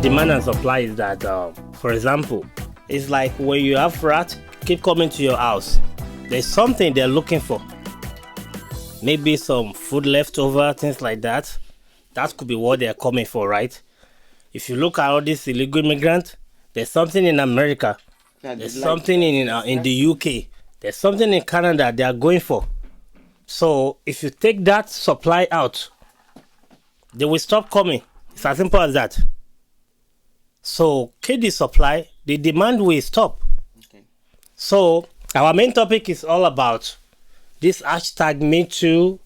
demand and supply is that, for example, it's like when you have rats keep coming to your house, there's something they're looking for. Maybe some food left over, things like that. That could be what they're coming for, right? If you look at all these illegal immigrants, there's something in America, there's something in the UK, there's something in Canada they are going for. So if you take that supply out, they will stop coming. It's as simple as that. So kill the supply, the demand will stop. Okay. So our main topic is all about this hashtag #MeToo,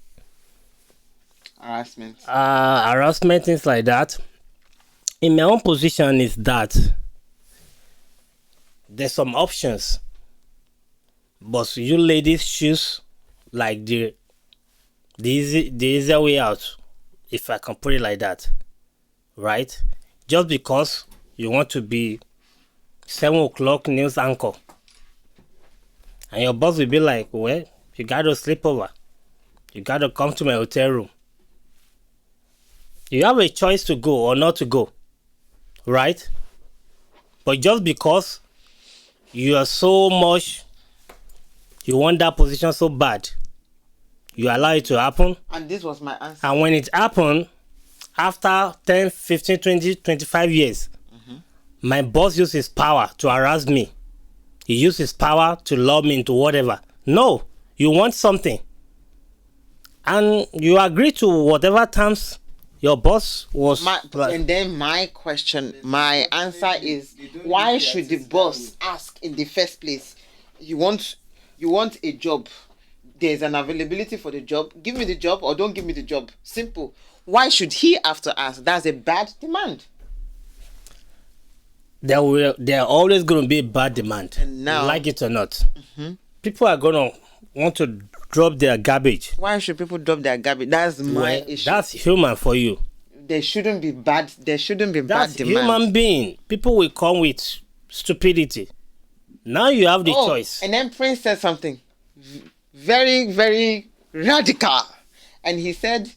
harassment, things like that. In my own position is that there's some options, but you ladies choose like the easier way out, if I can put it like that, right? Just because you want to be 7 o'clock news anchor, and your boss will be like, well, you gotta sleep over, you gotta come to my hotel room. You have a choice to go or not to go, right? But just because you are so much, you want that position so bad, you allow it to happen. And this was my answer. And when it happened, after 10, 15, 20, 25 years, my boss used his power to harass me. He used his power to lure me into whatever. No, you want something. And you agree to whatever terms your boss was. And then my answer is, why should the boss ask in the first place? You want a job. There's an availability for the job. Give me the job or don't give me the job. Simple. Why should he have to ask? That's a bad demand. There are always going to be a bad demand. And now, like it or not, people are going to want to drop their garbage. Why should people drop their garbage? That's my issue. That's human for you. There shouldn't be bad demand. That's human being. People will come with stupidity. Now you have the choice. And then Prince said something very, very radical. And he said,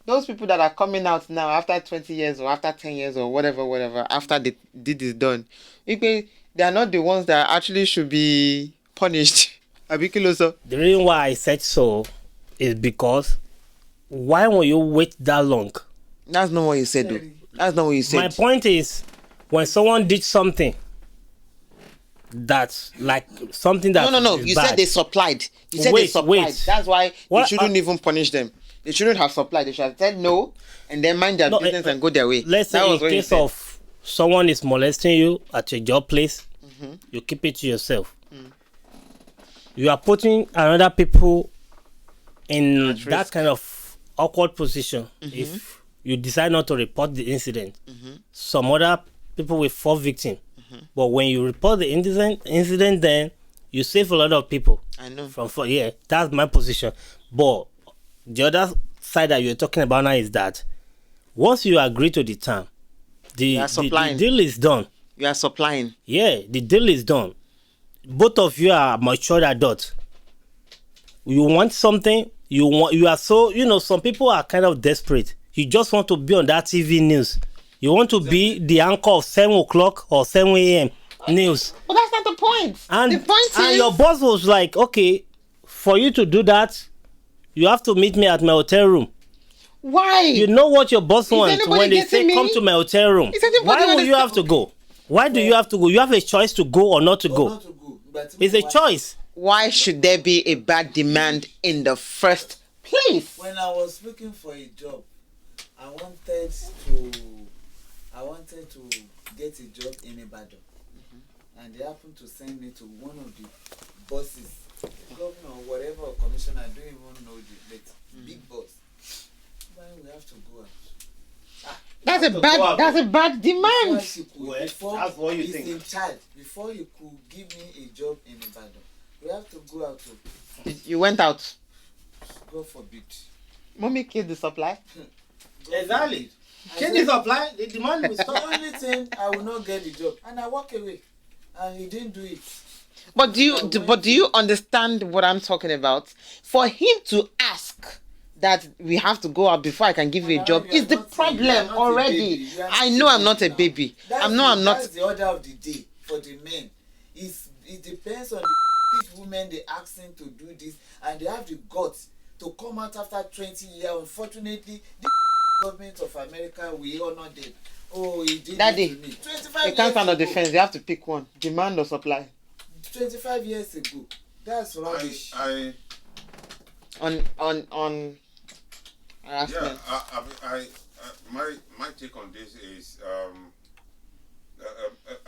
those people that are coming out now after 20 years or after 10 years or whatever, after the deed is done, they are not the ones that actually should be punished. The reason why I said so is because why won't you wait that long? That's not what you said, though. That's not what you said. My point is, when someone did something that's like something that No. You said they supplied. You said they supplied. Wait. That's why you shouldn't even punish them. They shouldn't have supplied. They should have said no and then mind their business and go their way. Let's say in case of someone is molesting you at your job place, you keep it to yourself. You are putting another people in that kind of awkward position. If you decide not to report the incident, some other people will fall victim. But when you report the incident, then you save a lot of people. I know. That's my position. But the other side that you're talking about now is that once you agree to the term, the deal is done. You are supplying. Yeah, the deal is done. Both of you are mature adults. You want something, you are so, some people are kind of desperate. You just want to be on that TV news. You want to be the anchor of 7 o'clock or 7 a.m. news. But that's not the point. And the point is, your boss was like, okay, for you to do that, you have to meet me at my hotel room. Why? You know what your boss wants when they say come to my hotel room. Why will you have to go? Why do you have to go? You have a choice to go or not to go. It's a choice. Why should there be a bad demand in the first place? When I was looking for a job, I wanted to get a job in Ibadan. And they happened to send me to one of the bosses, governor or whatever, or commissioner, I don't even know the big boss. Why we have to go out? That's a bad demand. That's what you think. In charge, before you could give me a job in Ibadan, we have to go out. You went out. God forbid. Mommy killed the supply. Exactly. Kill the supply, the demand will stop. The only thing, I will not get the job, and I walk away, and he didn't do it. But do you understand what I'm talking about? For him to ask that we have to go out before I can give you a job You are is the not a- you are problem not a already. baby. You are I not know a I'm not a now. baby. That's I'm not. That's the order of the day for the men. It depends on the women they asking to do this, and they have the guts to come out after 20 years. Unfortunately, the government of America will honor them. Oh, he did Daddy, it to me. 25 you can't stand on years the ago. fence. You have to pick one. Demand or supply. 25 years ago. That's rubbish. On Yeah, harassment. my take on this is I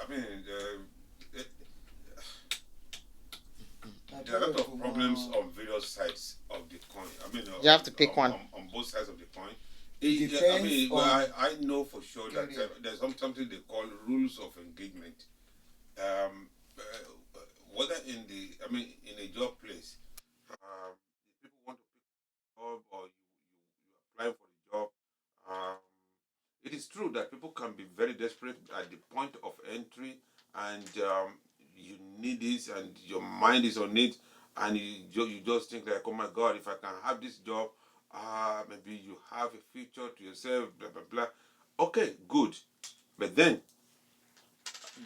mean there are a lot of problems on various sides of the coin. I mean, You have to pick one. On both sides of the coin. It I depends mean, on- I know for sure that there's something they call rules of engagement. Whether in a job place, if people want to pick a job or you apply for the job, um, it is true that people can be very desperate at the point of entry, and you need this, and your mind is on it, and you just think like, oh my God, if I can have this job, maybe you have a future to yourself, blah blah blah. Okay, good, but then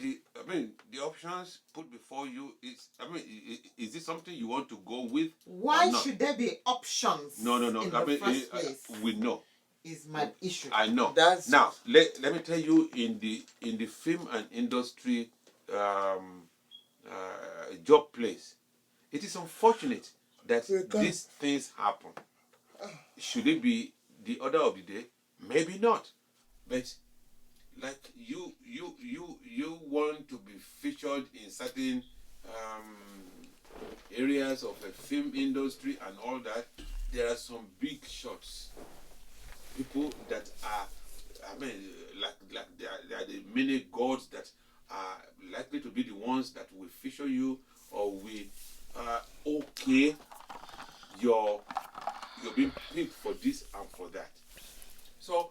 the options put before you is this something you want to go with? Why or not? should there be options? No. In the first place We know. is my issue. I know. That's- Now let me tell you, in the film and industry job place, it is unfortunate that these things happen. Should it be the order of the day? Maybe not. But like you want to be featured in certain areas of the film industry and all that. There are some big shots, people that are, like they are the many gods that are likely to be the ones that will feature you, or will okay you're being picked for this and for that. So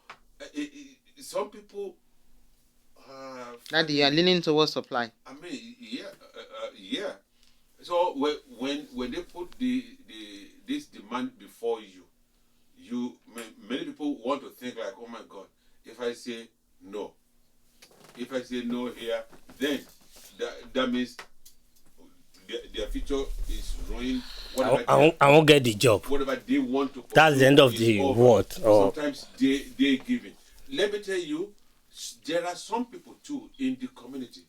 some people Daddy, you are leaning towards supply. I mean, yeah. So when they put this demand before you many people want to think like, oh my God, if I say no here, then that means their future is ruined. I won't get the job. Whatever they want to. That's the end of is the over. word. Or Sometimes they give it. Let me tell you, there are some people too in the community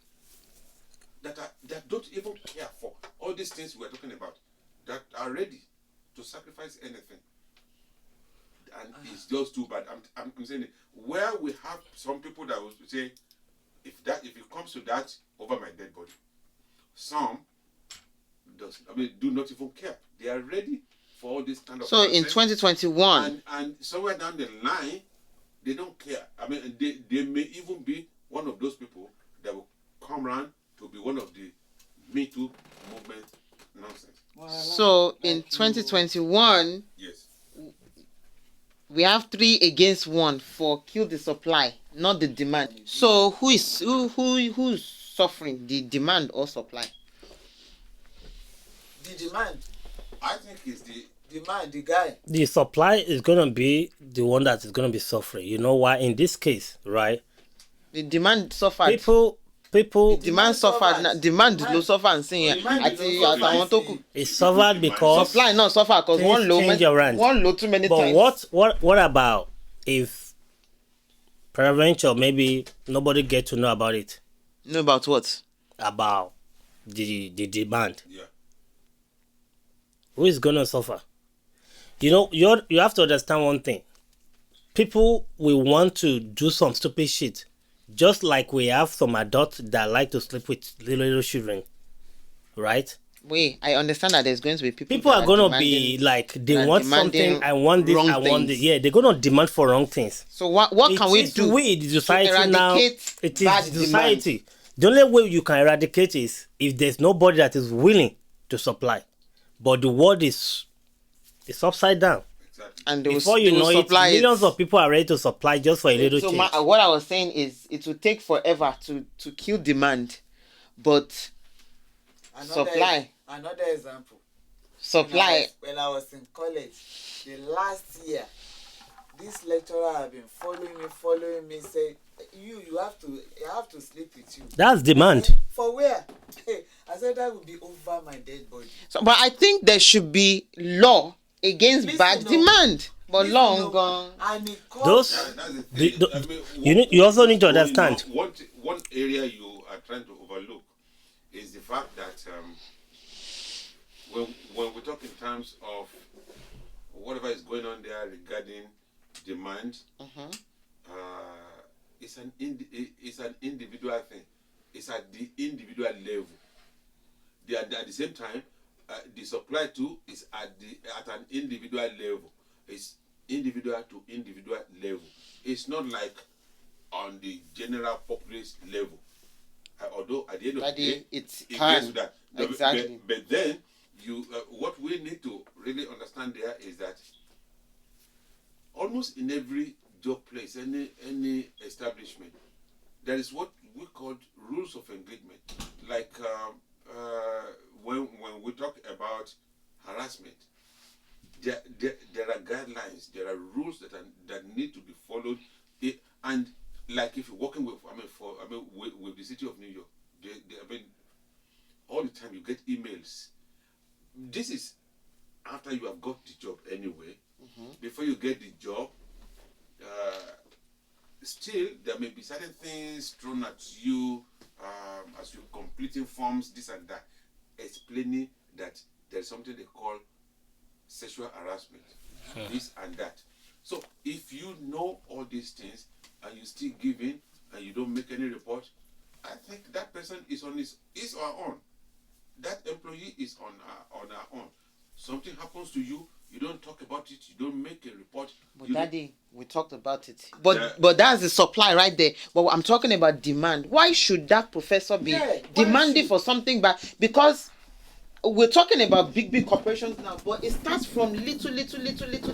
that don't even care for all these things we're talking about, that are ready to sacrifice anything, and it's just too bad. I'm saying it. Where we have some people that will say, if it comes to that, over my dead body. Some do not even care. They are ready for all this kind of. So in nonsense. 2021, and somewhere down the line, they don't care. I mean, they may even be one of those people that will come around to be one of the Me Too movement nonsense. so in 2021, Yes. we have 3 against 1 for kill the supply, not the demand. So who's suffering, the demand or supply? The demand. I think it's the Demand, the guy. the supply is gonna be the one that is gonna be suffering. You know why? In this case, right? The demand suffered. People Demand suffered. Demand ló suffer and sing Demand àti ló suffer. àtàwọn tó kù. it suffered because Supply not suffer because things one low change around. one low too many But times. what about if peradventure maybe nobody get to know about it, Know about what? about the demand? yeah. Who is gonna suffer? You know, you have to understand one thing. People will want to do some stupid shit, just like we have some adults that like to sleep with little children, right? Wait, I understand that there's going to be People that are gonna demanding- be like, they that want demanding something. I want this. wrong I want this. things. Yeah, they're gonna demand for wrong things. So what can we do? We, the society to now. eradicate It bad is the society. The only way you can eradicate is if there's nobody that is willing to supply. But the world is upside down. Exactly. And they Before will, you they will know it, supply millions of people are ready to supply just for a little So change. what I was saying is, it will take forever to kill demand, but supply. Another example. supply. When I was in college, the last year, this lecturer have been following me, say, you have to sleep with you. That's demand. For where? I said that would be over my dead body. So, but I think there should be law against bad demand. But long gone. And it Those- costs. That's the thing. I mean, you also need to going on, understand. one area you are trying to overlook is the fact that when we talk in terms of whatever is going on there regarding demand, it's an individual thing. It's at the individual level. At the same time, the supply too is at an individual level. It's individual to individual level. It's not like on the general populace level. Although at the end of the day, it gets can. to that. Exactly. But then what we need to really understand there is that almost in every job place, any establishment, there is what we call rules of engagement. Like when we talk about harassment, there are guidelines, there are rules that need to be followed, and like if you're working with, with the city of New York, all the time you get emails. This is after you have got the job anyway. Before you get the job, still there may be certain things thrown at you as you're completing forms, this and that, explaining that there's something they call sexual harassment, this and that. So if you know all these things and you still give in and you don't make any report, I think that person is on his or her own. That employee is on her own. Something happens to you, you don't talk about it, you don't make a report. But Daddy, we talked about it. But that's the supply right there. But I'm talking about demand. Why should that professor be demanding for something back? Because we're talking about big corporations now, but it starts from little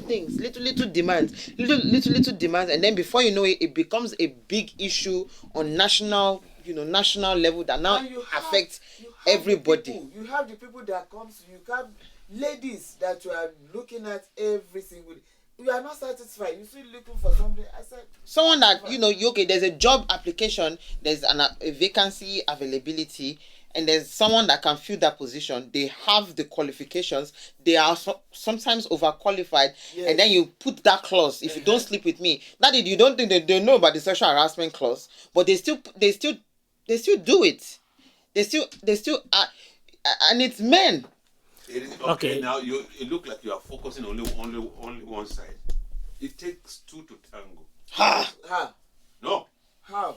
things, little demands, little demands, and then before you know it, it becomes a big issue on national level that now affects everybody. You have the people that comes. You have ladies that you are looking at every single day. You are not satisfied. You're still looking for something. I said someone that okay. There's a job application. There's a vacancy availability. And there's someone that can fill that position. They have the qualifications. They are sometimes overqualified. Yes. And then you put that clause. If you don't sleep with me, that is, you don't think they know about the sexual harassment clause, but they still do it. They still and it's men. It is, okay. Now it looks like you are focusing only one side. It takes two to tango. How? No. How?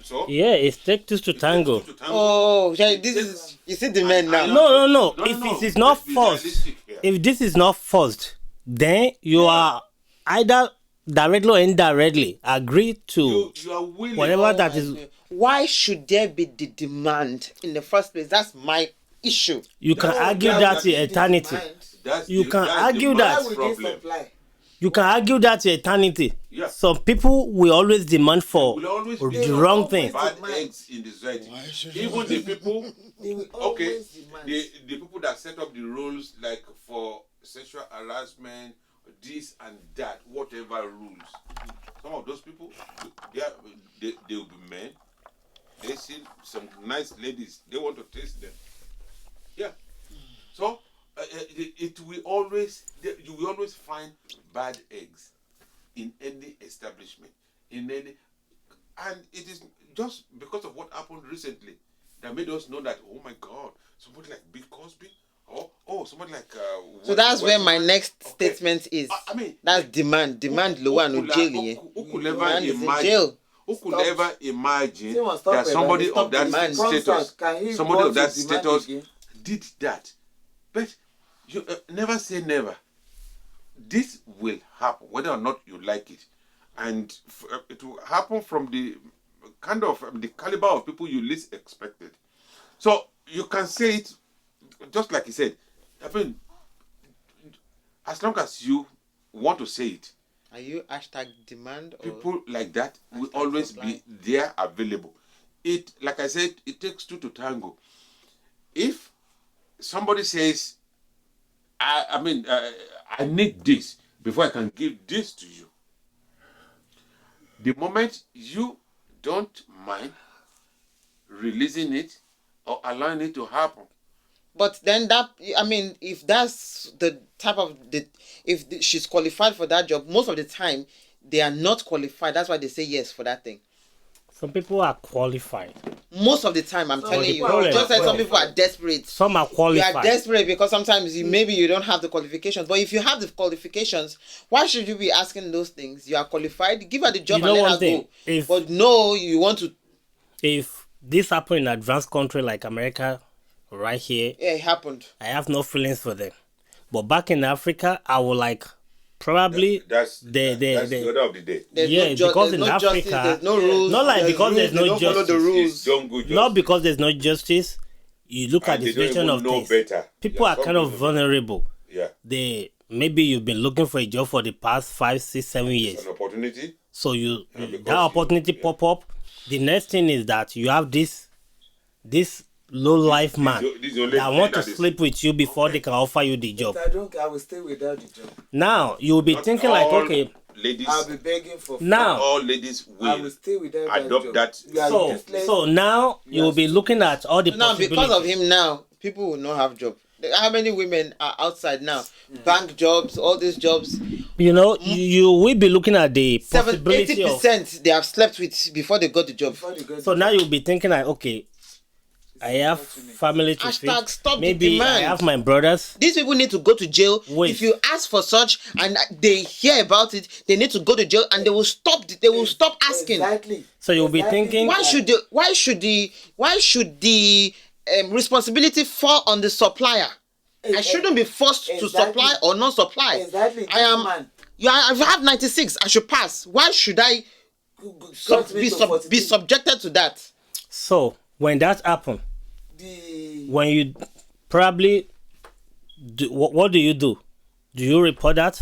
So? Yeah, it takes two to tango. Oh, yeah, this is you see the men now. No. If it is not forced, if this is not forced, then you are either directly or indirectly agree to you are willing. Whatever that is. Why should there be the demand in the first place? That's my issue. You can argue that to eternity. You can argue that. You can argue that to eternity. Yeah. Some people will always demand for the wrong thing. Bad eggs in the society. Even the people, the people that set up the rules, like for sexual harassment, this and that, whatever rules. Some of those people, they will be men. They see some nice ladies. They want to taste them. Yeah. So it will always, you will always find bad eggs in any establishment, and it is just because of what happened recently that made us know that, oh my God, somebody like Bill Cosby, somebody like. So that's where my next statement is. I mean, that's demand lower no jail. Who could ever imagine? Who could ever imagine that somebody of that status, did that? But you never say never. This will happen, whether or not you like it, and it will happen from the kind of the caliber of people you least expected. So you can say it, just like he said. I mean, as long as you want to say it. Are you #demand? Or people like that will always be there available. It, like I said, it takes two to tango. If somebody says, I need this before I can give this to you. The moment you don't mind releasing it or allowing it to happen, But then that, I mean, if that's the type of she's qualified for that job, most of the time they are not qualified. That's why they say yes for that thing. Some people are qualified. Most of the time, I'm telling you. people are Just like some qualified. people are desperate. Some are You qualified. are desperate because sometimes maybe you don't have the qualifications. But if you have the qualifications, why should you be asking those things? You are qualified. Give her the job You know and let one her thing, go. But no, you want to. If this happened in an advanced country like America, right here, Yeah, it happened. I have no feelings for them. But back in Africa, I would like probably that's the order of the day. There's Yeah, because there's in no Africa, justice, there's no rules. not like there's because rules, there's no they don't follow the justice. rules. It's don't go not justice. because there's no justice. You look at And the they don't situation even of know things. better. People Yeah, are some kind of people- vulnerable. Yeah, They maybe you've been looking for a job for the past 5, 6, 7 years. an opportunity. So because that opportunity yeah. pop up. The next thing is that you have this low life man this is the only that thing want to that is- sleep with you before they can offer you the job. I will stay without the job. Now you will be Not thinking like, all okay, ladies, I'll be begging for now all ladies I will will stay without adopt job. that. You are so useless. now you will be looking at all the Now, possibilities. because of him now, people will not have job. How many women are outside now? Bank jobs, all these jobs. You know, you will be looking at the 80% possibility of. they have slept with before they got the job. Before they go So to now job. you'll be thinking like, okay, I have family to Hashtag feed. stop the Maybe demand. I have my brothers. These people need to go to jail. Wait. If you ask for such and they hear about it, they need to go to jail and they will stop. They will stop asking. Exactly. So you'll be thinking- Why should the responsibility fall on the supplier? I shouldn't be forced to Exactly. supply or not supply. Exactly. I am. Man. I have 96. I should pass. Why should I Cut me to 42. be subjected to that? So when that happens, when you probably do, what do you do? Do you report that,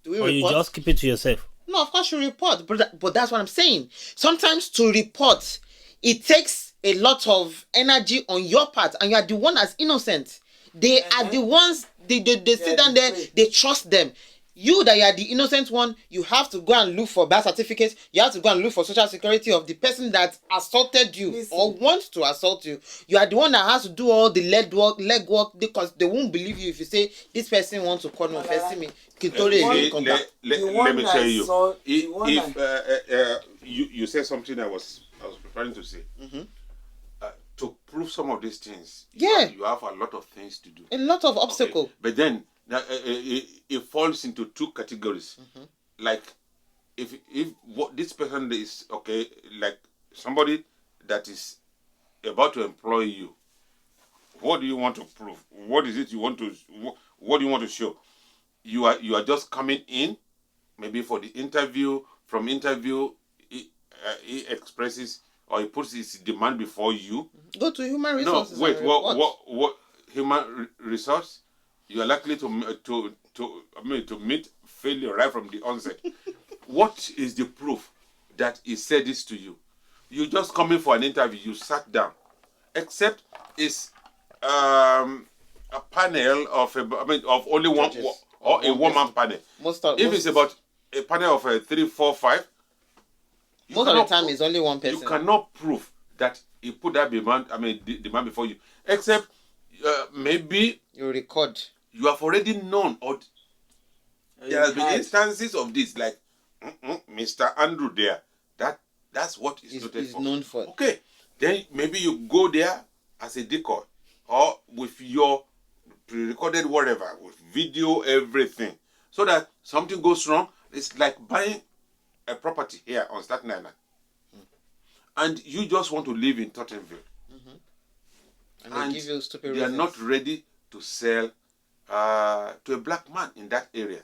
Do we or you report? just keep it to yourself? No, of course you report, but that's what I'm saying. Sometimes to report, it takes a lot of energy on your part, and you are the one that's innocent. They are the ones. They sit down there. They trust them. You that you are the innocent one, you have to go and look for birth certificate. You have to go and look for social security of the person that assaulted you Listen. or wants to assault you. You are the one that has to do all the leg work because they won't believe you if you say this person wants to confess me. Let me tell you. Saw, If you said something I was preparing to say. Mm-hmm. To prove some of these things, Yeah. you have a lot of things to do. A lot of obstacle. Okay. But then it falls into two categories. Mm-hmm. Like if what this person is okay, like somebody that is about to employ you, what do you want to prove? What is it you want to? What do you want to show? You are just coming in, maybe for the interview. From interview, he expresses or he puts his demand before you. Go to human No, resources. wait. and report. What human resource? You are likely to meet failure right from the onset. What is the proof that he said this to you? You just come in for an interview. You sat down, except it's a panel of of only one Judges. or a one-man panel. If it's about a panel of 3, 4, 5. Most of the time, it's only one person. You cannot prove that he put that demand. Demand before you, except maybe You record. you have already known, or there have been instances of this, like Mr. Andrew there. That's what he's noted Is for. known for. Okay, then maybe you go there as a decoy, or with your pre-recorded whatever, with video, everything, so that something goes wrong. It's like buying a property here on Staten Island, and you just want to live in Tottenville, And they give you stupid they are reasons. not ready to sell to a black man in that area.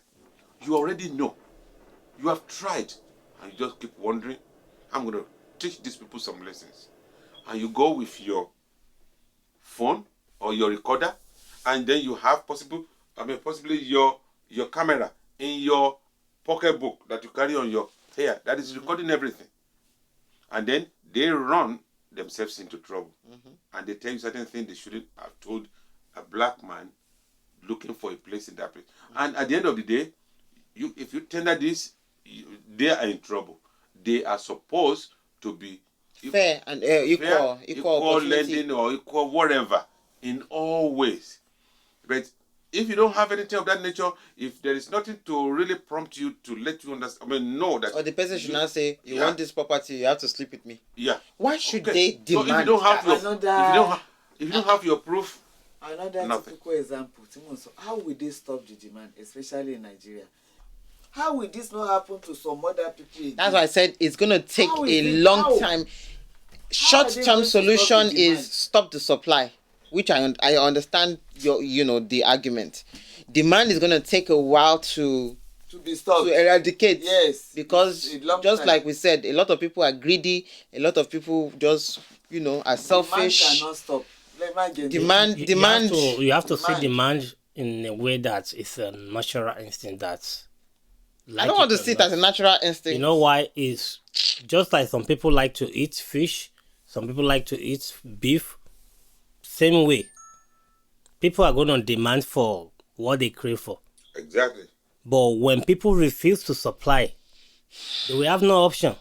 You already know. You have tried, and you just keep wondering, I'm going to teach these people some lessons. And you go with your phone or your recorder, and then you have possibly your camera in your pocketbook that you carry on your hair that is recording everything. And then they run themselves into trouble. And they tell you certain things they shouldn't have told a black man looking for a place in that place. And at the end of the day, if you tender this, they are in trouble. They are supposed to be fair and equal opportunity. lending or equal whatever in all ways. But if you don't have anything of that nature, if there is nothing to really prompt you to let you understand, know that. Or the person should not say, "You want this property, you have to sleep with me." Yeah. Why should they demand? So if you don't have your proof. Another typical example, so how will they stop the demand, especially in Nigeria? How will this not happen to some other people again? That's why I said it's going to take a long time. Short-term solution is stop the supply, which I understand the argument. Demand is going to take a while to be stopped, to eradicate. Yes, because just like we said, a lot of people are greedy. A lot of people just are selfish. Demand cannot stop. Demand. You have to see demand in a way that it's a natural instinct. I don't want to see it as a natural instinct. You know why? It's just like some people like to eat fish, some people like to eat beef. Same way, people are going to demand for what they crave for. Exactly. But when people refuse to supply, they will have no option.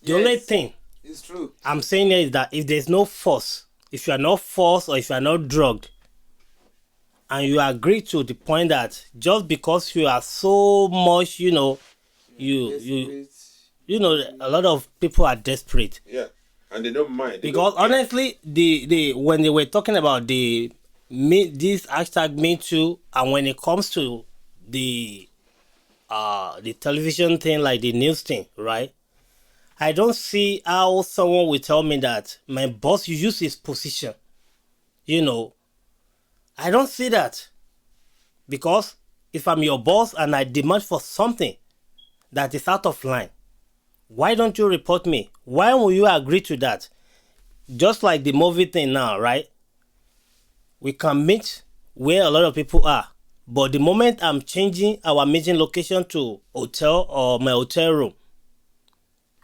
The only thing it's true I'm saying is that if there's no force, if you are not forced or if you are not drugged, and you agree to the point that just because you are so much, a lot of people are desperate. Yeah, and they don't mind. Because honestly, the when they were talking about this hashtag Me Too, and when it comes to the television thing, like the news thing, right? I don't see how someone will tell me that my boss used his position. I don't see that. Because if I'm your boss and I demand for something that is out of line, why don't you report me? Why will you agree to that? Just like the movie thing now, right? We can meet where a lot of people are. But the moment I'm changing our meeting location to hotel or my hotel room,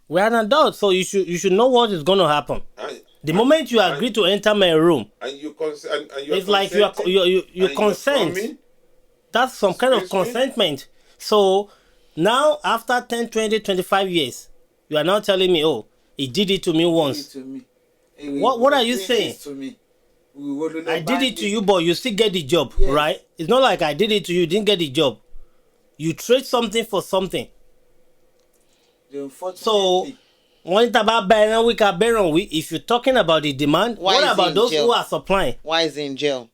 we are an adult, so you should know what is going to happen. The moment you agree to enter my room, and you consent, it's like you consent. That's some kind of consentment. So now, after 10, 20, 25 years, you are now telling me, oh, he did it to me once. What are you saying? I did it to you, but you still get the job, right? It's not like I did it to you, didn't get the job. You trade something for something. So, if you're talking about the demand, what about those who are supplying? Why is he in jail?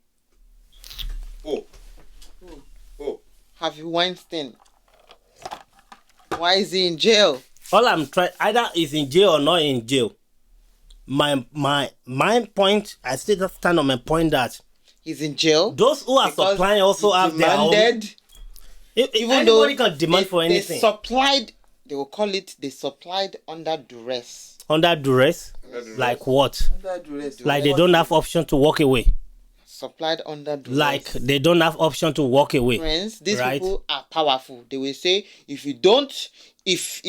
Oh. Harvey Weinstein. Why is he in jail? All I'm trying, either is in jail or not in jail. My point, I still stand on my point that he's in jail. Those who are supplying also have demanded. Even though anybody can demand for anything. They supplied. They will call it. They supplied under duress. Under duress? Like what? Under duress. Like they don't have option to walk away. Supplied under duress. Like they don't have option to walk away. Friends, these people are powerful. They will say, if you don't, if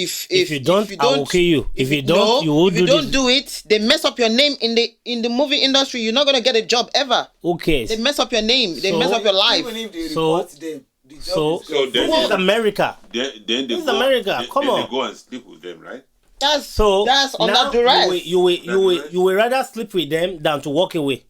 you don't, I'll kill you. If you don't, you will do this. If you don't do it, they mess up your name in the movie industry. You're not gonna get a job ever. Okay. They mess up your name. They mess up your life. Even if they report them. So this is America. Then this is America. Come on. They go and sleep with them, right? That's under duress. You will rather sleep with them than to walk away.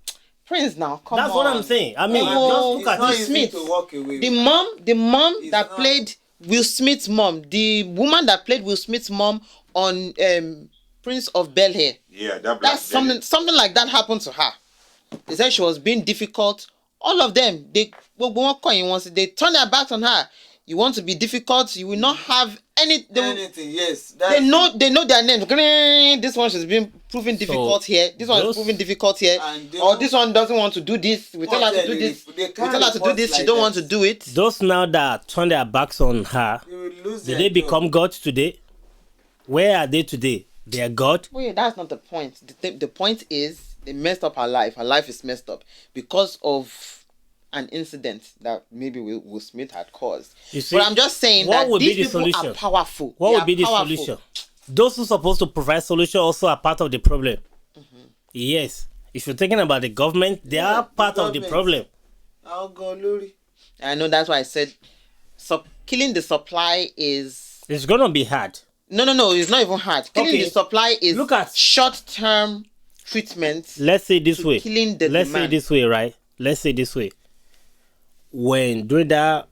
Prince, now come That's on. what I'm saying. I mean, just look at Will this. Smith. To walk away. The mom that played Will Smith's mom, the woman that played Will Smith's mom on Prince of Bel-Air. Yeah, that's something like that happened to her. They said she was being difficult. All of them, they turn their backs on her. You want to be difficult, you will not have anything. Yes, they know their names. This one is being proven difficult here. This one is proven difficult here. Or this one doesn't want to do this. We tell her to do this. We tell her to do this. She don't want to do it. Those now that turn their backs on her, did they become God today? Where are they today? They are God. Wait, that's not the point. The point is they messed up her life. Her life is messed up because of an incident that maybe Will Smith had caused. You see, but I'm just saying that these people are powerful. What would be the solution? Those who are supposed to provide solution also are part of the problem. Mm-hmm. Yes. If you're thinking about the government, they are part of the problem. I'll go Luri. I know that's why I said killing the supply is It's gonna be hard. no, it's not even hard. Killing Okay. the supply is Look at- short-term treatment. Let's say this to way. killing the Let's say demand. this way, right? Let's say this way. When doing that,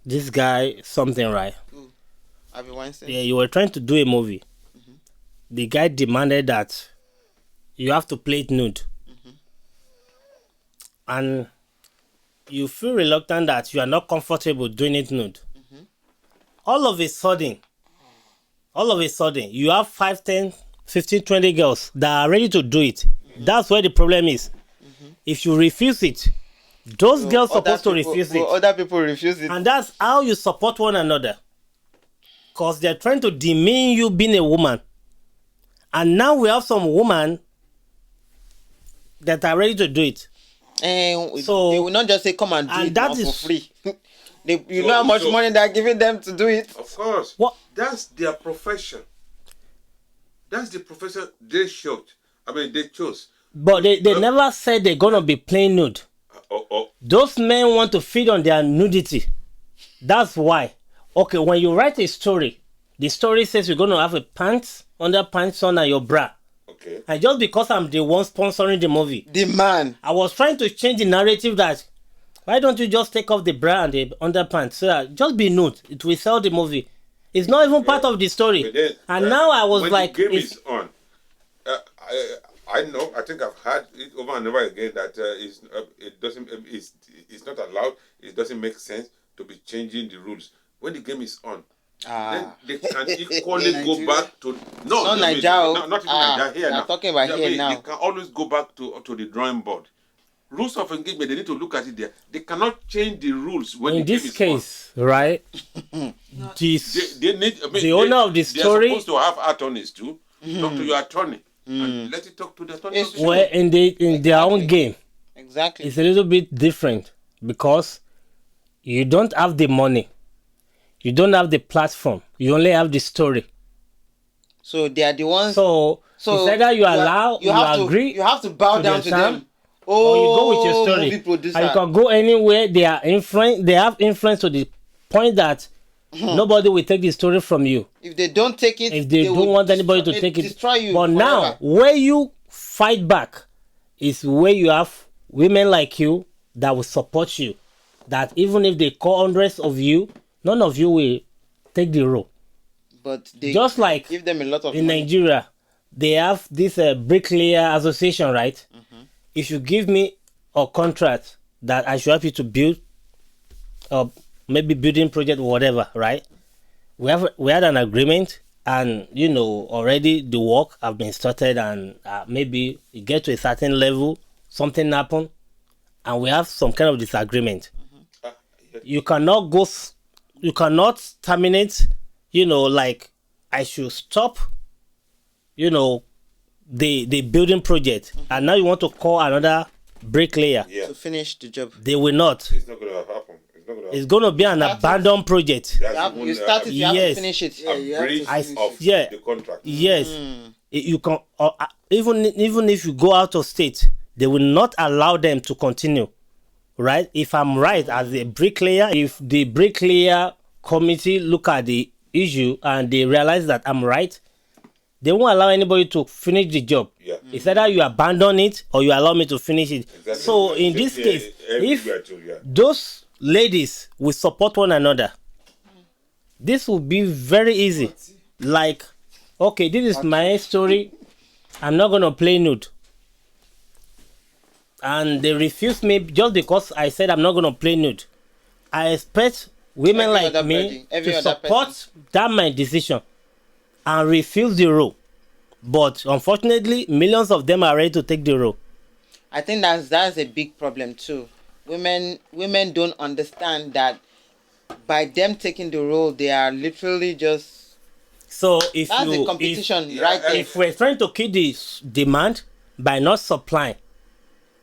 this guy something right. Harvey Weinstein. Yeah, you were trying to do a movie. The guy demanded that you have to play it nude. And you feel reluctant that you are not comfortable doing it nude. All of a sudden, you have 5, 10, 15, 20 girls that are ready to do it. That's where the problem is. If you refuse it, those girls are supposed to refuse it. Other people refuse it. And that's how you support one another. Because they're trying to demean you being a woman. And now we have some women that are ready to do it. And So- they will not just say, come and do and it that now for is- free. You know how much money they're giving them to do it? Of course. What? That's their profession. That's the profession they chose. But they never said they're going to be playing nude. Oh. Those men want to feed on their nudity. That's why. Okay, when you write a story, the story says you're going to have a pants, underpants on, and your bra. Okay. And just because I'm the one sponsoring the movie, The man. I was trying to change the narrative that why don't you just take off the bra and the underpants? So that just be nude. It will sell the movie. It's not even part of the story. But then, And now I was when like, the game it's- is on. I know. I think I've heard it over and over again that it's not allowed. It doesn't make sense to be changing the rules when the game is on. Then they can equally go Nigeria. back to Not Nigeria. not even Nigeria here I'm now. talking about here now. They can always go back to the drawing board. Rules of engagement. They need to look at it there. They cannot change the rules when in the game this is case, right? on. This They need. I mean, the owner of the story- They're supposed to have attorneys too. Talk to your attorney and let it talk to the attorney. It's of the show. were in their own game. Exactly. It's a little bit different because you don't have the money, you don't have the platform, you only have the story. So they are the ones. So it's either you allow, you agree, You have to bow to down their to term, them. or you go with your movie story. producer. And you can go anywhere. They are influence. They have influence to the point that nobody will take the story from you. If they don't take it, If they don't will want anybody to destroy- take it. destroy you. But now, forever. where you fight back is where you have women like you that will support you. That even if they call hundreds of you, none of you will take the role. But they Just like give them a lot of in money. Nigeria, they have this bricklayer association, right? If you give me a contract that I should help you to build, maybe building project or whatever, right? We had an agreement, and already the work have been started, and maybe you get to a certain level, something happen, and we have some kind of disagreement. You cannot you cannot terminate. Like I should stop. The building project, and now you want to call another bricklayer. Yeah, to finish the job. They will not. it's not going to happen. It's not going to It's going to be an abandoned project. You start it, you have to Yes. finish it. Yeah, you have to breach finish of it. Yeah. the contract. Yes, you can. Even if you go out of state, they will not allow them to continue. Right? If I'm right, as a bricklayer, if the bricklayer committee look at the issue and they realize that I'm right, they won't allow anybody to finish the job. Yeah. It's either you abandon it or you allow me to finish it. Exactly. So in Same this here, case, if everywhere too, yeah. those ladies will support one another, this will be very easy. Like, okay, this is my story. I'm not gonna play nude. And they refuse me just because I said I'm not gonna play nude. I expect women Every like other me person, every to other support person. that my decision and refuse the role. But unfortunately, millions of them are ready to take the role. I think that's a big problem too. Women don't understand that by them taking the role, they are literally just So if that's you a competition if- right there. if we're trying to kill the demand by not supplying,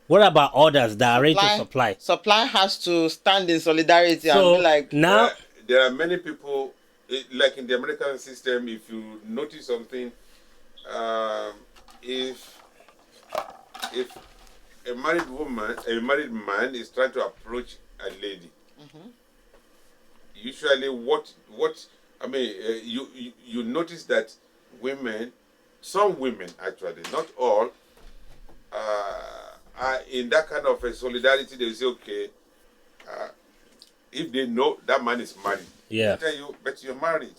what about others that are ready to supply? Supply has to stand in solidarity and So be like, now, There are many people, like in the American system, if you notice something, if a married woman, a married man is trying to approach a lady, usually what I mean, you notice that some women actually, not all, are in that kind of a solidarity. They will say, okay, if they know that man is married, Yeah. they tell you, but you're married.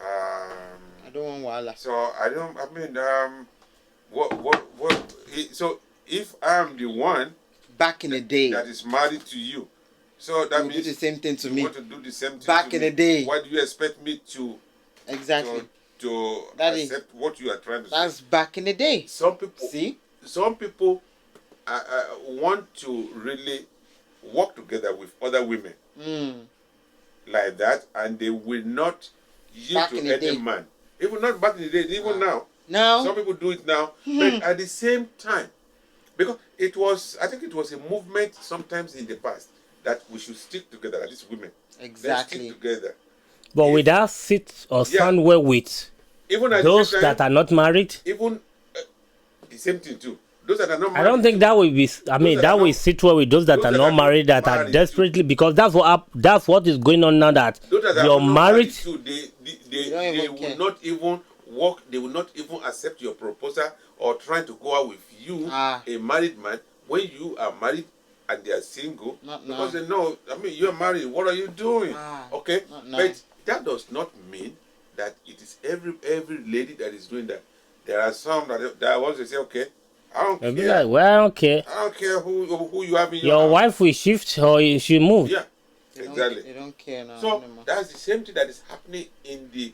I don't want wala. So I mean, so if I'm the one Back in the day, that is married to you, so that you do means the same thing to you me. want to do the same thing Back to in me. the day. Why do you expect me to Exactly. to That is- accept what you are trying to say? That's back in the day. Some people See? Some people want to really work together with other women like that, and they will not yield Back to in the any day. man. Even not back in the day, even now. Now, Some people do it now, but at the same time, because I think it was a movement sometimes in the past that we should stick together, at least women. Let's exactly. stick together. But with that sit or Yeah. stand well with Even at those the same time, that are not married, even the same thing too. Those that are not married. I don't think that will be. I mean, that that are will not- sit well with those that those are that not are not married, that are married desperately, because that's what is going on now. That Those that are you're not married. too, don't they even will care. not even work. They will not even accept your proposal or try to go out with you, Ah. a married man, when you are married and they are single, Not because now. they know. I mean, you're married. What are you doing? Ah, Okay, not now. but that does not mean that it is every lady that is doing that. There are some that want to say, okay, I don't They'll be care. like, well, okay, I don't care who you have in your your house. wife will shift or she move. Yeah, They exactly. They don't care now. So anymore. that's the same thing that is happening in the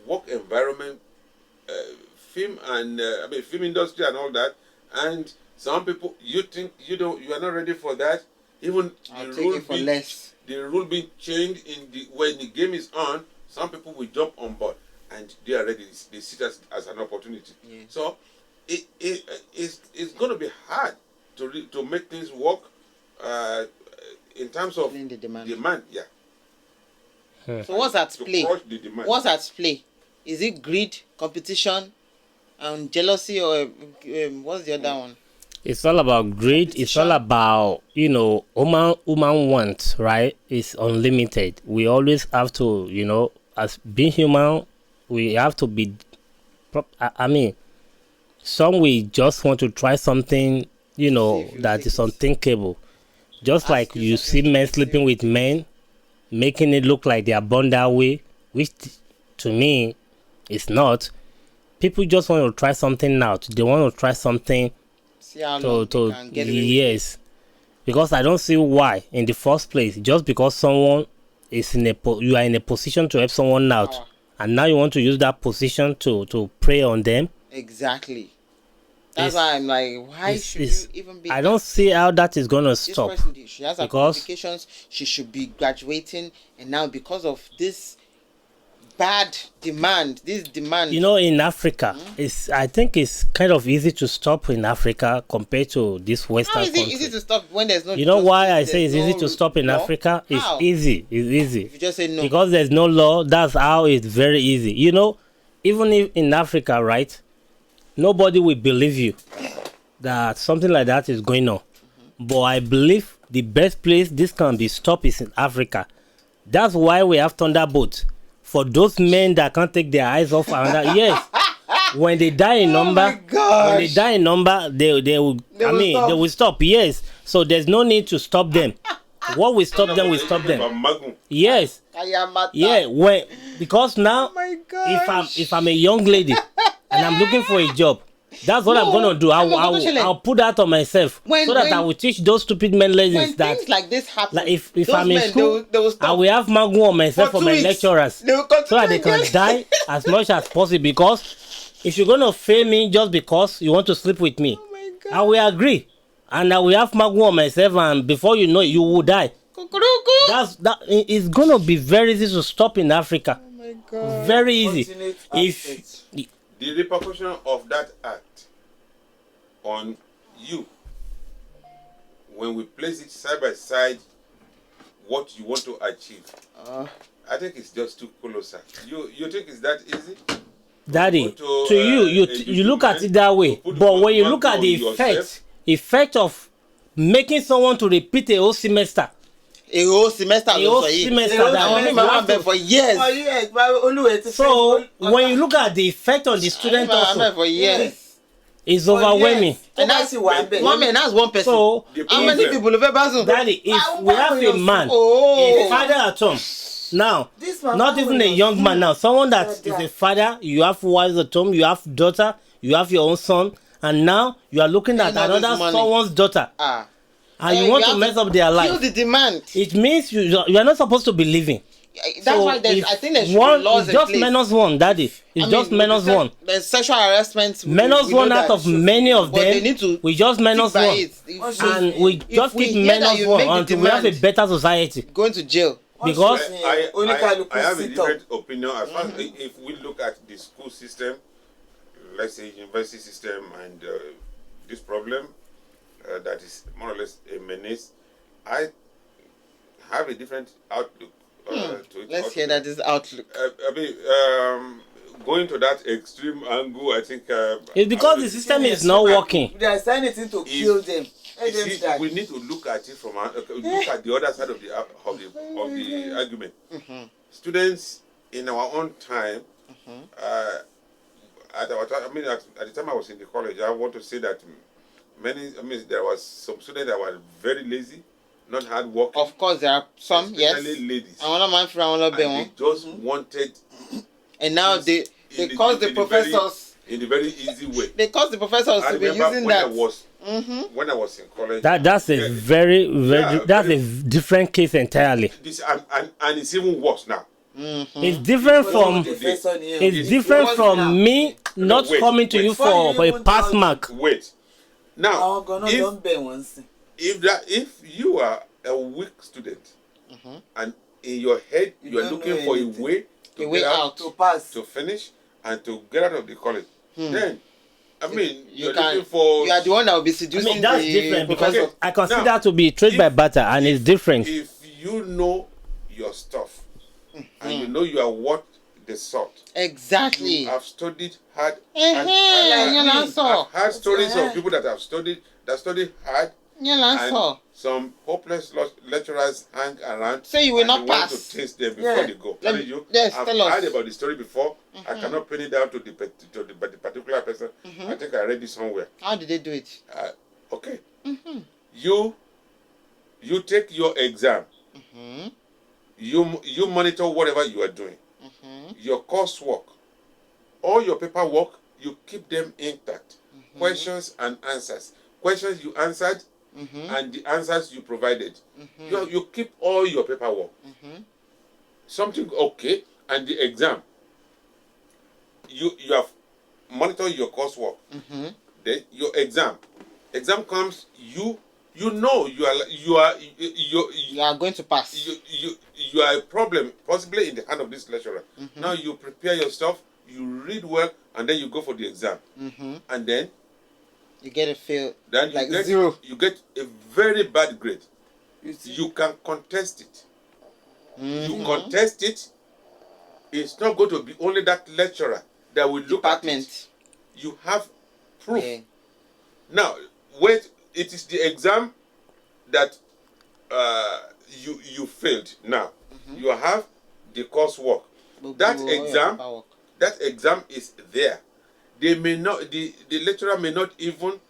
work environment, film and film industry and all that. And some people, you think you are not ready for that. Even I'll the take rule it for being less. the rule being changed when the game is on. Some people will jump on board and they are ready. They see it as an opportunity. Yeah. So it's going to be hard to make things work in terms of Filling the demand. Yeah. So what's at To play? crush the demand. What's at play? Is it greed, competition, and jealousy, or what's the other one? It's all about greed. It's all about, woman wants, right? It's unlimited. We always have to, as being human, we have to be. I mean, some we just want to try something, See if you that take is it. unthinkable. Just Ask like you you see something men to sleeping see. with men, making it look like they are born that way, which to me is not. People just want to try something out. They want to try something See how long they can get away with it. yes, because I don't see why in the first place, just because someone is you are in a position to help someone out, Power. and now you want to use that position to prey on them. Exactly. That's It's- why I'm like, why should it's- you even be? I don't see how that is gonna This stop. person, she has her because- qualifications. She should be graduating, and now because of this bad demand, In Africa, I think it's kind of easy to stop in Africa compared to this Western how is it country. easy to stop when there's no? You know why I justice, say it's there's easy no to stop in law? Africa? It's How? easy. It's easy. If you just say no, Because there's no law, that's how it's very easy. Even if in Africa, right, nobody will believe you that something like that is going on. But I believe the best place this can be stopped is in Africa. That's why we have thunderbolts. For those men that can't take their eyes off another, yes. When they die in number, my gosh. when they die in number, they will. They will stop. They will stop. Yes. So there's no need to stop them. What will stop them? We stop them. Yes. Kayamata. Yeah. Because now, Oh my gosh. if I'm a young lady and I'm looking for a job, that's what I'm gonna do. I'll put that on myself so that I will teach those stupid men when lessons that. things like this happen, Like if those I'm in men, school, they will stop. I will have magu on myself for 2 my weeks. lecturers, They will so continue that they can again. die as much as possible. Because if you're gonna fail me just because you want to sleep with me, Oh my God. I will agree, and I will have magu on myself, and before you know it, you will die. Kukuruku. It's gonna be very easy to stop in Africa. Oh my God. Very easy. Unfortunate If aspect. The repercussion of that act on you, when we place it side by side, what you want to achieve, I think it's just too colossal. You think it's that easy? Daddy, Go to you a look at it that way, put but when you look magu at the on effect, yourself. effect of making someone to repeat a whole semester. A whole semester. A whole semester. I remember for years. So when you look at the effect on the student I also, remember for years. it's overwhelming. And that's one man. That's one person. So how many people have ever Daddy, if we have a man, a father at home, now, not even a young man now, someone that is a father, you have wives at home, you have daughter, you have your own son, and now you are looking at another someone's daughter, and you want to mess up their life. Kill the demand. It means you are not supposed to be living. That's why I think there should be laws it's just in place. minus one, Daddy. It's just minus one. There's sexual harassment. Minus one out of many of them. They need to we just minus one. And we just keep minus one until we have a better society. Going to jail. Because I have a different opinion as far as if we look at the school system, let's say university system, and this problem that is more or less a menace. I have a different outlook to it. Let's hear that this outlook. I mean, going to that extreme angle, I think it's because the system is not working. They are saying anything to kill them. We need to look at it from look at the other side of the argument. Students in our own time, at the time I was in the college, I want to say that there was some students that were very lazy, not hard working. Of course, there are some, yes. Ladies. They just wanted. And now they cause the professors in a very easy way. They cause the professors to be using that. When I was in college, that's a very that's a different case entirely. And it's even worse now. It's different from me not coming to you for a pass mark. Wait. Now, if you are a weak student and in your head you are looking for a way to get out, to pass, to finish, and to get out of the college, then you are the one that will be seducing. That's different because I consider that to be trade by barter, and it's different. If you know your stuff and you know you are worth the salt, exactly. You have studied hard. I've heard stories of people that have studied hard. And some hopeless lecturers hang around. So you will not pass. Want to taste them before they go. I've heard about the story before. I cannot pin it down to the particular person. I think I read it somewhere. How did they do it? Okay. You take your exam. You monitor whatever you are doing. Your coursework, all your paperwork, you keep them intact. Questions and answers. Questions you answered. And the answers you provided. You keep all your paperwork. Something okay, and the exam. You have monitored your coursework. Then your exam comes. You know you are going to pass. You are a problem possibly in the hand of this lecturer. Now you prepare your stuff. You read well, and then you go for the exam. And then you get a fail. Then like you get 0. You get a very bad grade. You can contest it. You contest it. It's not going to be only that lecturer that will look at it. You have proof. Yeah. Now, wait. It is the exam that you failed. Now you have the coursework. That exam is there. They may not. The lecturer may not even.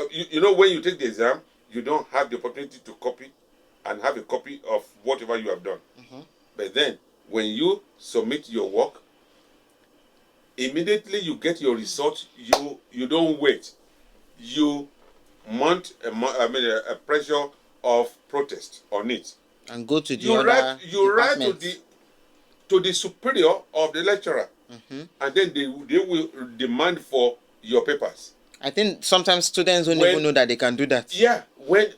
You know, when you take the exam, you don't have the opportunity to copy and have a copy of whatever you have done. But then, when you submit your work, immediately you get your result. You don't wait. You mount a pressure of protest on it, and go to the you write to the superior of the lecturer, and then they will demand for your papers. I think sometimes students don't even know that they can do that. Yeah, but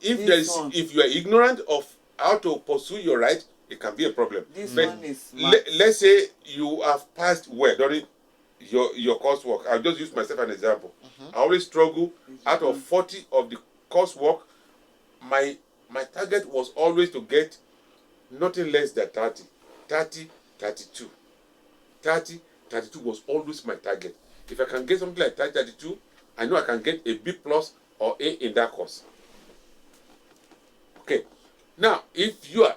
if you are ignorant of how to pursue your right, it can be a problem. Let's say you have passed well during your coursework. I'll just use myself as an example. I always struggle. Out of 40 of the coursework, my target was always to get nothing less than 30, 32. 30, 32 was always my target. If I can get something like 30, 32, I know I can get a B plus or A in that course. Okay. Now, if you are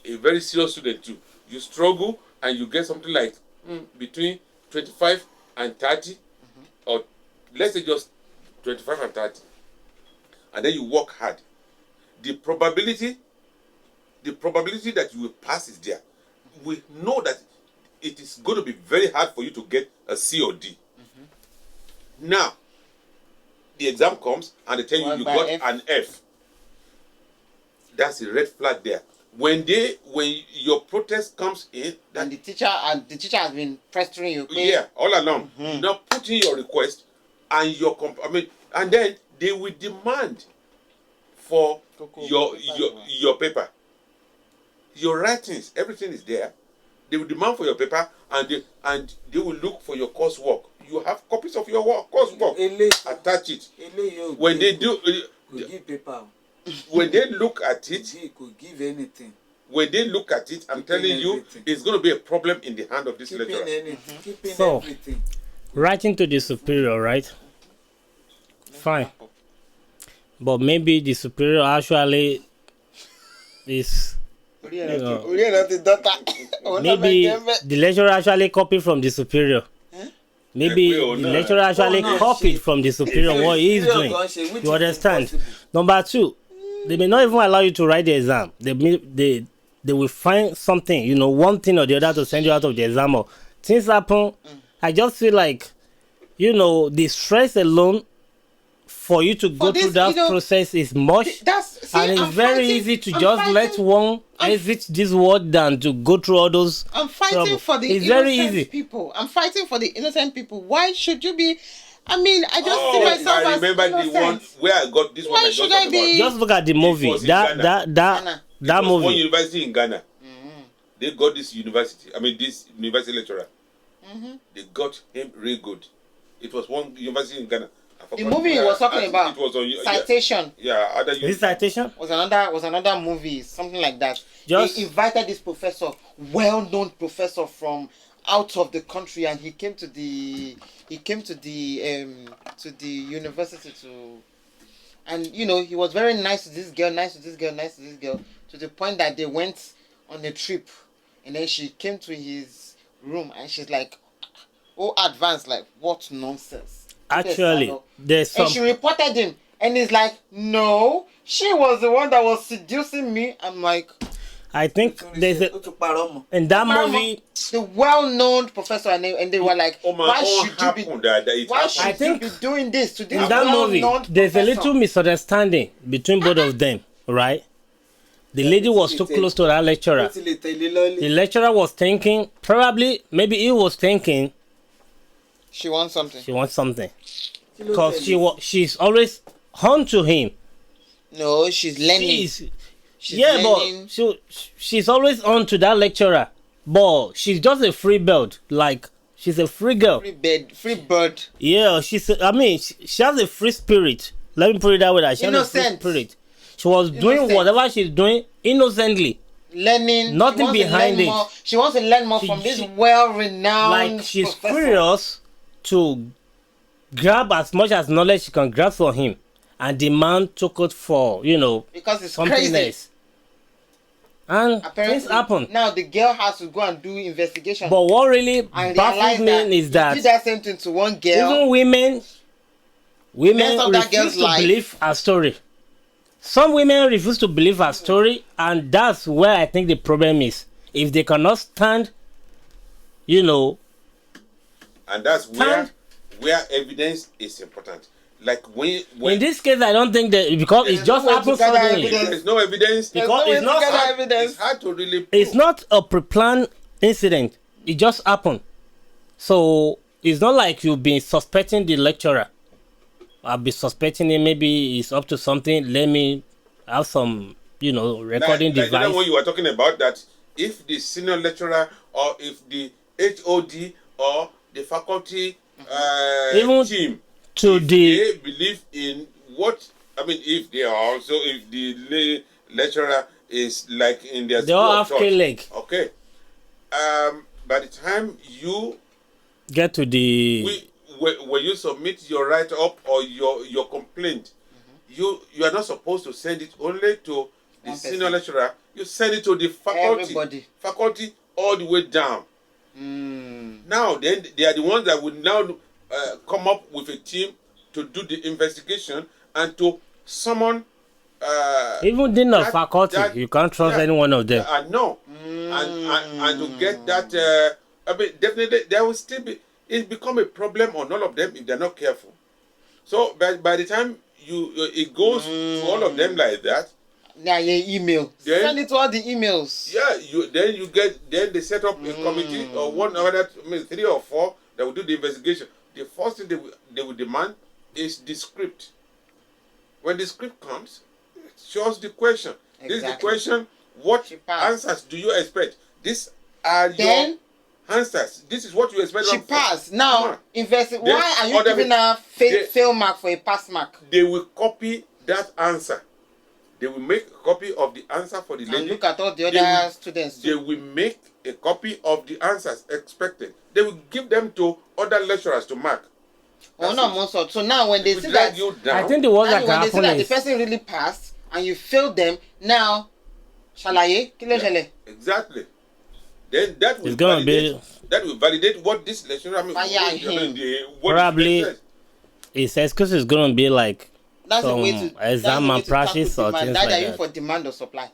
a very serious student too, you struggle and you get something like between 25 and 30, or let's say just 25 and 30, and then you work hard, the probability that you will pass is there. We know that it is going to be very hard for you to get a C or D. Now, the exam comes and they tell you you got an F. That's a red flag there. When your protest comes in, and the teacher has been pestering you. Yeah, all along. You now put in your request and and then they will demand for your paper. Your writings, everything is there. They will demand for your paper and they will look for your coursework. You have copies of your coursework. Attach it. When they do, give paper. When they look at it, could give anything. When they look at it, I'm telling you, it's going to be a problem in the hand of this lecturer. So, writing to the superior, right? Fine. But maybe the superior actually is... maybe the lecturer actually copied from the superior. Maybe the lecturer actually copied from the superior what he is doing. You understand? Number two, they may not even allow you to write the exam. They will find something, one thing or the other to send you out of the exam. Or things happen. I just feel like, the stress alone for you to go through that process is much. And it's very easy to just let one exit this world than to go through all those. I'm fighting for the innocent people. I'm fighting for the innocent people. Why should you be? I mean, I just see myself as innocent. I remember the one where I got this one. Why should I be? Just look at the movie. That movie. One university in Ghana. They got this university. This university lecturer. They got him really good. It was one university in Ghana. The movie he was talking about, Citation. This Citation was another movie, something like that. They invited this professor, well-known professor from out of the country, and he came to the university and he was very nice to this girl, to the point that they went on a trip, and then she came to his room and she's like, oh, advanced, like, what nonsense. Actually, there's some... And she reported him, and he's like, no, she was the one that was seducing me. I'm like... I think there's in that movie... The well-known professor, and they were like, why should you be doing this to this in that movie, there's a little misunderstanding between both of them, right? The lady was too close to that lecturer. The lecturer was thinking, maybe he was thinking... She wants something. Because she's always on to him. No, she's learning. She's always on to that lecturer. But she's just a free bird. Like, she's a free girl. Free bird. Yeah, she has a free spirit. Let me put it that way. That she has a free spirit. She was doing whatever she's doing innocently. Learning. Nothing behind it. She wants to learn more from this well-renowned like, she's professor. Curious to grab as much as knowledge she can grab for him, and the man took it for because it's something crazy. else. And apparently, things happen. Now the girl has to go and do investigation. But what really baffles me is that did that same thing to one girl. Even women refuse to believe her story. Some women refuse to believe her story, and that's where I think the problem is. If they cannot stand, and that's where evidence is important. Like when in this case, I don't think that because it just happens suddenly. There's no evidence because it's not evidence. It's hard to really prove. It's not a pre-planned incident. It just happened. So it's not like you've been suspecting the lecturer. I'll be suspecting him. Maybe he's up to something. Let me have some, recording device. Like the one you were talking about, that if the senior lecturer or if the HOD or the faculty team, they believe in what, if they are also, if the lecturer is like in their they all have K-leg. Okay. By the time you get to the when you submit your write-up or your complaint, you are not supposed to send it only to the One senior person. lecturer. You send it to the faculty. Everybody. Faculty all the way down. Now, then they are the ones that will now come up with a team to do the investigation and to summon. Even dean of faculty, you can't trust any one of them. No, and to get that, I mean, definitely there will still be. It become a problem on all of them if they're not careful. So by the time it goes to all of them like that. Yeah, email. Then, send it to all the emails. Yeah, then they set up a committee or one other, I mean, 3 or 4 that will do the investigation. The first thing they will demand is the script. When the script comes, it shows the question. Exactly. This is the question. What She passed. answers do you expect? These are Then, your answers. This is what you expect. she passed. Now, Then why are you other giving her fail mark for a pass mark? They will copy that answer. They will make a copy of the answer for the lady. And look at all the other students They too. will make a copy of the answers expected. They will give them to other lecturers to mark. Oh no, Monso. So now when they We see drag that, you down. I think the worst that when can they see happen that the is person really passed and you failed them, now, shalaye, kilo shale. Exactly. Then that will It's gonna be- validate what this lecturer. I mean, Fire him. what Probably- the says. his excuse is gonna be like That's a way some to exam that's a way to malpractice tackle or demand. things That like are you that. for demand or supply?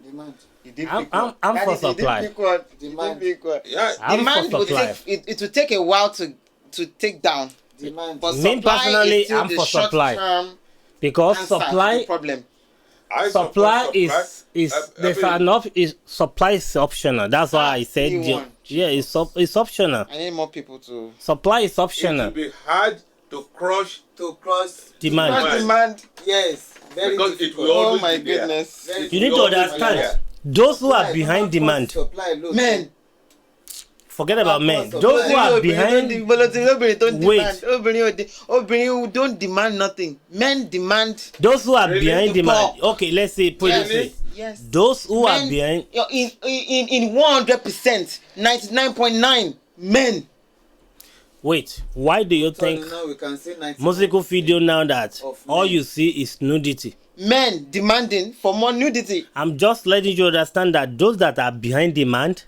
Demand. You did I'm- pick I'm- one. I'm That for is, you did supply. pick one. You Demand. did pick one. Yeah. I'm Demand for will supply. take it will take a while to take down. Demand. But Me supply personally, is still I'm the for supply. short-term because answer to the supply problem. I support supply is there's I mean, enough is supply is optional. That's why I said you want. yeah, it's optional. I need more people to Supply is it will optional. be hard to crush To cross. Demand. Demand. demand. Yes. Very because it difficult. will Oh always my be there. goodness. Very You need to will always be understand there. those who are Supply, behind not demand. Supply, look. Men. Forget about Not men. cost Those supply. who are Obìnrin behind. don't Wait. demand. Obìnrin don't demand nothing. Men demand. Those who are Really? behind To demand. pour. Okay, let's say put it Yes. this way. Yes. Those who are Men, behind. in 100%, 99.9 men. Wait, why do you So think now we can say 90. musical video now that Of all men. you see is nudity? Men demanding for more nudity. I'm just letting you understand that those that are behind demand,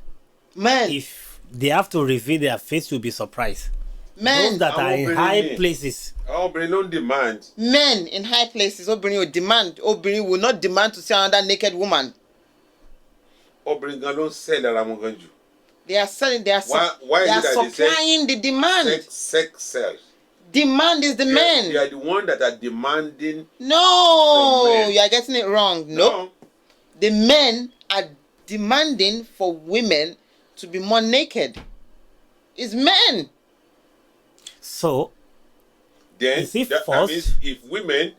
Men. if they have to reveal their face, you'll be surprised. Men. Those that I'm are in opening high it. places. Oh, but no demand. Men in high places. Obìnrin will demand. Obìnrin will not demand to see another naked woman. Obìnrin gan ló ń sell ara wọn gan jù. They are selling. They are, Why they is are it that they say supplying the demand. Sex sells. Demand is the men. They are the one that are demanding. No, Men. you are getting it wrong. Nope. No. The men are demanding for women to be more naked. It's men. So, Then Is it that forced? means if women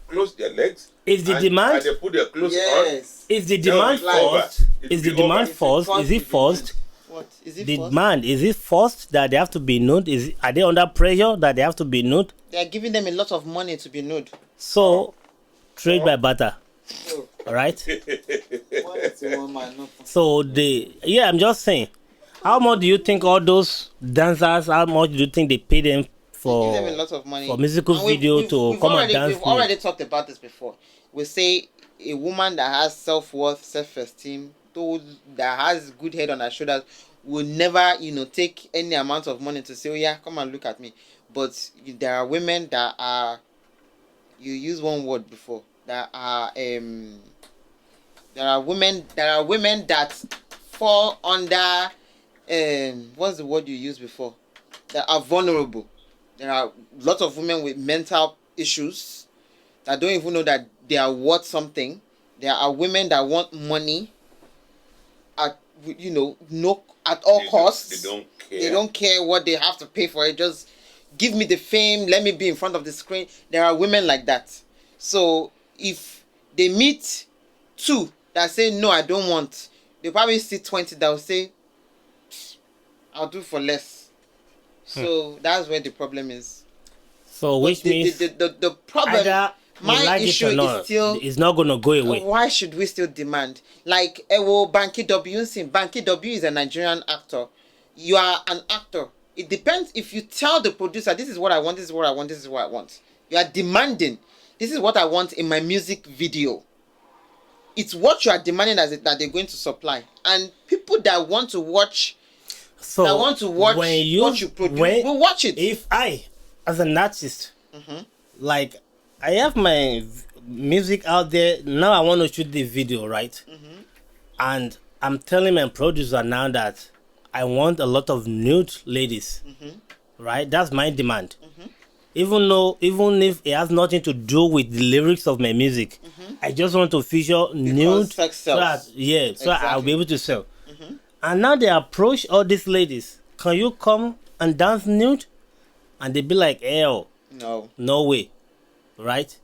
close their legs is the and demand they put their clothes on, Yes. is the That demand will be over. forced? It Is will the be demand over. forced? It's Is it forced? What is it? The forced? demand is it forced that they have to be nude? Are they under pressure that they have to be nude? They are giving them a lot of money to be nude. So, trade by barter. So, All right. one is one man, not So I'm just saying, how much do you think all those dancers? How much do you think they pay them They for give them a lot of money. for musical And video to come and dance? We've already talked about this before. We say a woman that has self-worth, self-esteem, those that has good head on her shoulders will never, take any amount of money to say, oh yeah, come and look at me. But there are women that are, you used one word before, that are there are women that fall under what's the word you used before? That are vulnerable. There are lots of women with mental issues that don't even know that they are worth something. There are women that want money at no at all costs. They don't care. They don't care what they have to pay for it. Just give me the fame. Let me be in front of the screen. There are women like that. So if they meet two that say no, I don't want, they probably see 20 that will say, I'll do for less. So that's where the problem is. So which means the problem. either you My like issue it or is not, still. it's not gonna go away. Why should we still demand? Like, Banky W. Banky W is a Nigerian actor. You are an actor. It depends. If you tell the producer, this is what I want, this is what I want, this is what I want. You are demanding, this is what I want in my music video. It's what you are demanding that they're going to supply. And people that want to watch, So what you produce, will watch it. If I, as an artist, like I have my music out there now, I want to shoot the video, right? And I'm telling my producer now that I want a lot of nude ladies, right? That's my demand. Even if it has nothing to do with the lyrics of my music, I just want to feature nude, sex so sells. that I'll be able to sell. And now they approach all these ladies. Can you come and dance nude? And they be like, hell, no way, right?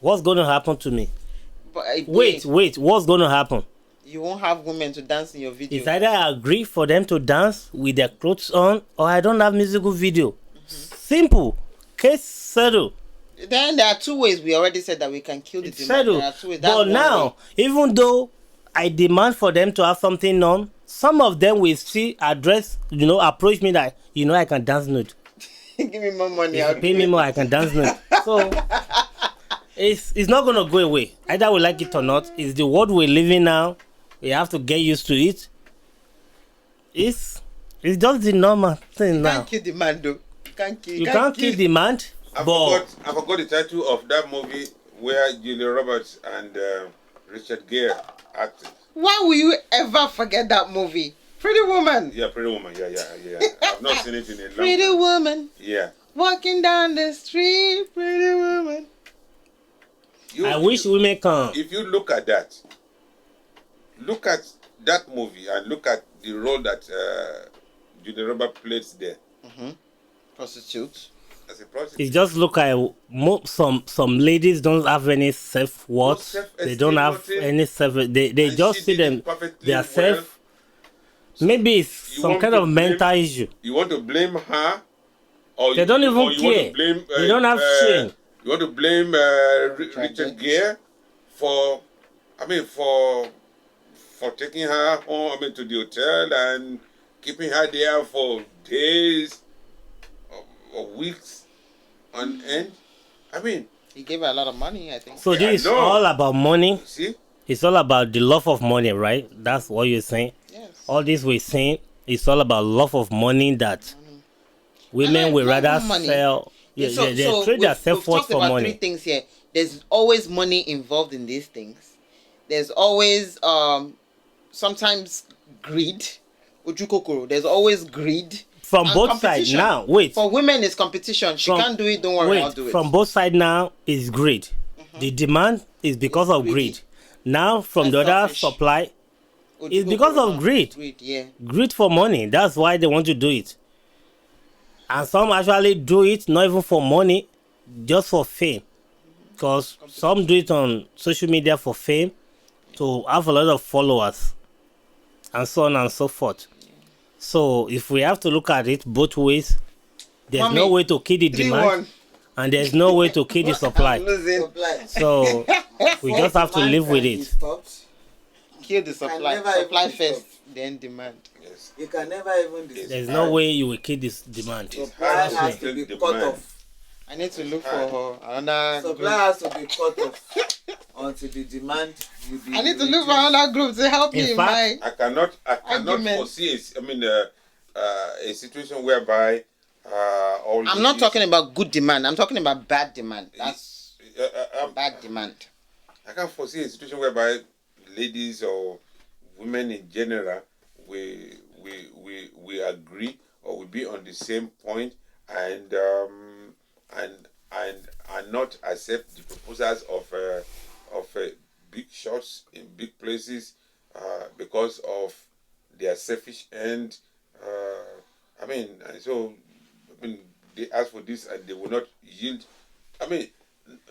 What's going to happen to me? But Wait, what's going to happen? You won't have women to dance in your video. It's either I agree for them to dance with their clothes on, or I don't have musical video. Simple. Case settled. Then there are two ways. We already said that we can kill the It's demand. settled. There are two ways. That's But one now, way. even though I demand for them to have something on, some of them will still approach me that, I can dance nude. Give me more money. If you pay me more, I can dance nude. So, it's not going to go away. Either we like it or not. It's the world we're living now. We have to get used to it. It's just the normal thing You now. can't kill demand, though. You can't kill demand, I but forgot the title of that movie where Julia Roberts and Richard Gere acted. Why will you ever forget that movie? Pretty Woman. Yeah, Pretty Woman. Yeah. I've not seen it in a long Pretty time. Woman. Yeah. Walking down the street, Pretty Woman. I wish women can. If you look at that movie and look at the role that Julia Roberts plays there Prostitute. as a prostitute. It just look like some ladies don't have any self-worth. No self-esteem, They don't have nothing. any self. They And just she see did them it perfectly their well. self. Maybe it's You some want kind to of blame- mental issue. You want to blame her, or They don't even or you want care. to blame, They don't have shame. You want to blame Richard Gere for taking her home, to the hotel and keeping her there for days or weeks on end. He gave her a lot of money, I think. So Yeah, this is no. all about money. See? It's all about the love of money, right? That's what you're saying. Yes. All this we're saying, it's all about love of money that women will Not rather even money. sell. Yeah, So they trade their we've self-worth talked for about money. three things here. There's always money involved in these things. There's always sometimes greed. Ujukokoro. There's always greed. From And both sides competition. now. Wait. For women, it's competition. She From- can't do it. Don't worry, I'll do it. From both sides now is greed. The demand is because of greedy. greed. Now from That's the other selfish. supply, Ujukokoro, it's because of greed. Greed, yeah. Greed for money. That's why they want to do it. And some actually do it not even for money, just for fame. Because some do it on social media for fame, to have a lot of followers, and so on and so forth. So if we have to look at it both ways, there's no Mommy, way to kill the 3-1. demand, and there's no way to kill the supply. I'm losing. Supply. So we just have to live with it. Stopped. Kill the supply. never Supply even first, stop. then demand. Yes. You can never even decide. There's no way you will kill this demand. Supply It's has hard to be to cut demand. off. I need to look for another group. Supply has to be cut off until the demand will be. I need to look for reduced. another group to help In me in fact, my. I cannot Argument. foresee a situation whereby all I'm not ladies- talking about good demand. I'm talking about bad demand. That's I'm- bad demand. I can't foresee a situation whereby ladies or women in general we agree or we be on the same point and not accept the proposals of big shots in big places because of their selfish end. They ask for this and they will not yield.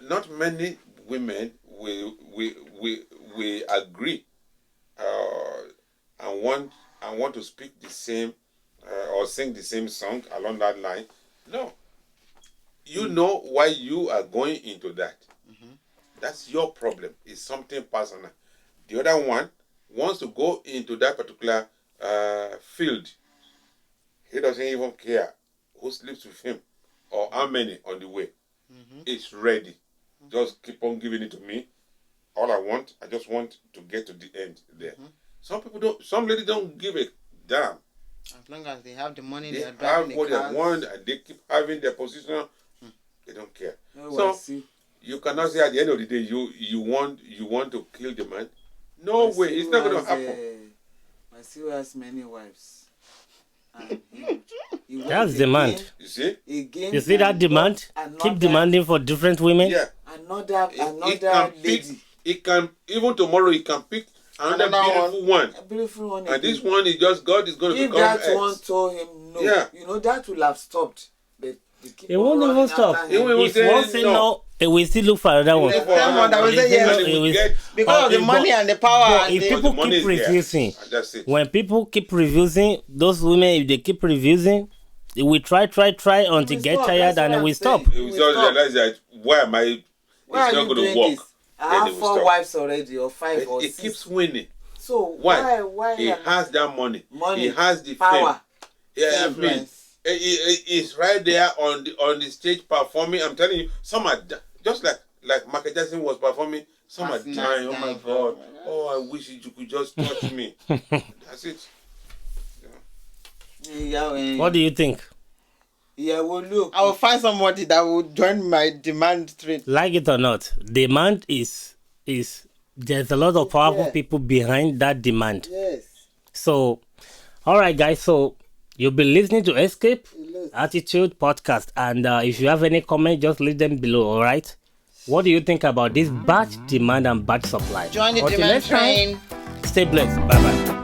Not many women will agree and want to speak the same or sing the same song along that line. No. You know why you are going into that. That's your problem. It's something personal. The other one wants to go into that particular field. He doesn't even care who sleeps with him or how many on the way. It's ready. Just keep on giving it to me. All I just want to get to the end there. Some ladies don't give a damn. As long as they have the money, They they are have driving what the they cars. want and they keep having their position. They don't care. No, So I see. you cannot say at the end of the day you want to kill the man. No My way. It's not going to CEO happen. My CEO has many wives. And he went That's again, You demand. see? again You see that and demand? got Keep another- demanding for different women. Yeah. Another It can pick. lady. It can even tomorrow. It can pick another Another beautiful one. A beautiful one. And this again. one is just God is going to If become that X. one told him no, Yeah. you know that will have stopped. But they keep It on won't even running stop. after It him. won't If say one say no. no, it will still look for another one. Look for Them one that will another say yes. one. He will It get- Because of the Okay, money but- and the power. But And if the, people the money keep is there. refusing, And that's it. when people keep refusing, those women, if they keep refusing, they will try until will get stop. tired That's and what it will I'm stop. saying. He will just realize that why am I? Why It's are not you going to doing work. this? I Then have he will 4 stop. wives already, or 5 or It 6. keeps winning. So why He am- has that money. money, He has the power, fame. Yeah, I mean, influence. he's right there on the stage performing. I'm telling you, some are just like Michael Jackson was performing. Some are That's not dying. Oh my dying God! for- Oh, I wish you could just touch me. That's it. What do you think? Yeah, well, look. I will find somebody that will join my demand trade. Like it or not, demand is there's a lot of powerful Yeah. people behind that demand. Yes. So, all right, guys. So you'll be listening to Escape Yes. Attitude Podcast, and if you have any comment, just leave them below. All right. What do you think about this bad demand and bad supply? Join the Until demand next time, train. stay blessed. Bye bye.